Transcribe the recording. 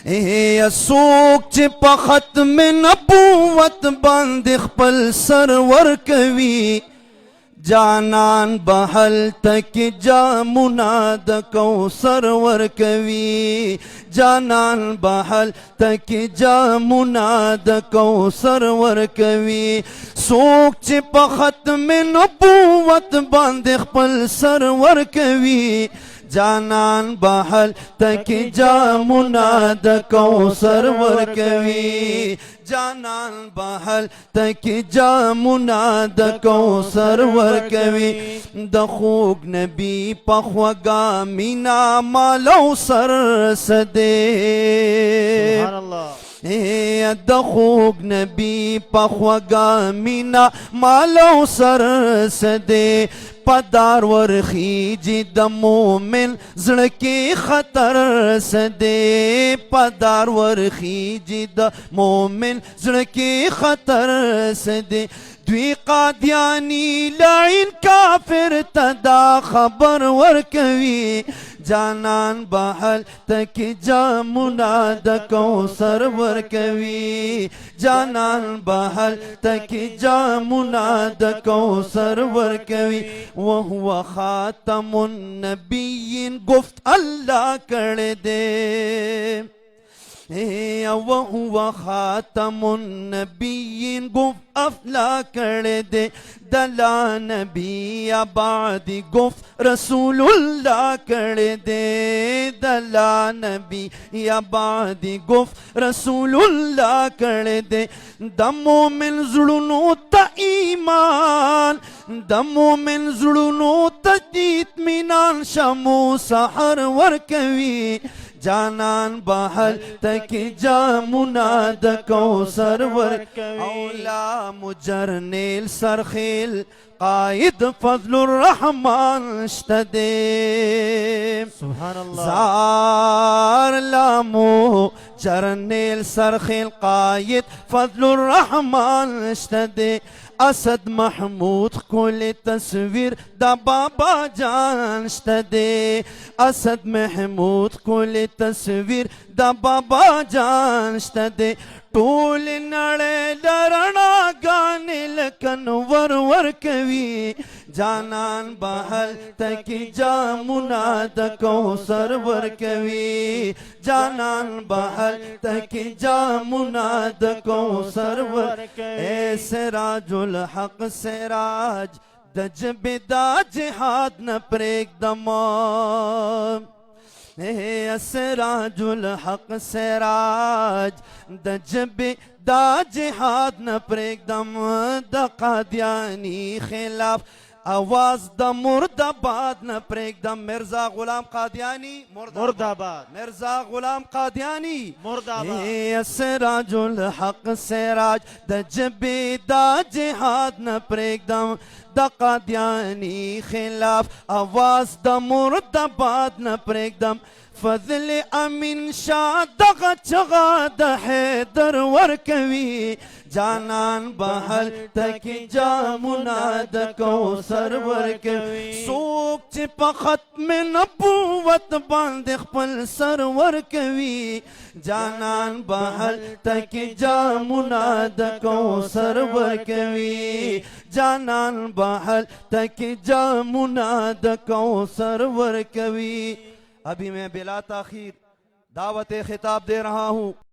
سوک چې په ختم نبوت باندې خپل سر ورکوي جانان بحل تک جامنا د کوثر ورکوي جانان بحل تک جامنا د کوثر ورکوي سوک چې په ختم نبوت باندې خپل سر ورکوي جانان بحل تک جامنا د کوثر ورکوي جانان بحل تک جامنا د کوثر ورکوي د خوږ نبی په خوږه مینا مالو سر سدې سبحان الله د خوږ نبی په خوږه مینا مالو سر سدې پدار ورخیجی د مومن زړه کې خطر سدې پدار ورخیجی د مومن زړه کې خطر سدې دوی قادیانی لعین کافر تدا خبر ورکوي جانان بحل تک جامنا د کوثر ورکوي جانان بحل تک جامنا د کوثر ورکوي وهو خاتم النبیین گفت اللہ کړه دے وهو خاتم النبیین گفت افلا کړه دے دلا نبی بعد گفت رسول اللہ کړه دے دلا نبی بعد گفت رسول اللہ کړه دے د مومن زړونو ته ایمان د مومن زړونو ته اطمینان شمو سحر ورکوي جانان بحل تک جامنا د کوثر ورکوي اولا مجرنیل سرخیل قائد فضل الرحمن اشتدے سبحان الله زار لامو جرنیل سرخیل قائد فضل الرحمن اشتدے اسد محمود کل تصویر دا بابا جان شتدے اسد محمود کل تصویر دا بابا جان شتدے ټول نړۍ لرنا غانې لکن ور کوي جانان بحل تک جامنا د کوثر ورکوي جانان بحل تک جامنا د کوثر ورکوي اے سراج الحق سراج د جبه دا جهاد نه پرېږدم سراج الحق سراج د جبه دا جهاد نه پرېږدم د قادیانی خلاف آواز د مرداباد نه پرېږدم مرزا غلام قادیانی مرداباد مرزا غلام قادیانی مرداباد سراج الحق سراج د جبه دا جهاد نه پرېږدم د قادیانی خلاف آواز د مرداباد نه پرېږدم فضل امین شاه دغه چغه د حیدر ورکوي جانان بحل تک جامنا د کوثر ورکوي څوک چې په ختم نبوت باندې خپل سر ورکوي جانان بحل تک جامنا د کوثر ورکوي جانان بحل تک جامنا د کوثر ورکوي ابھی میں بلا تاخیر دعوت خطاب دے رہا ہوں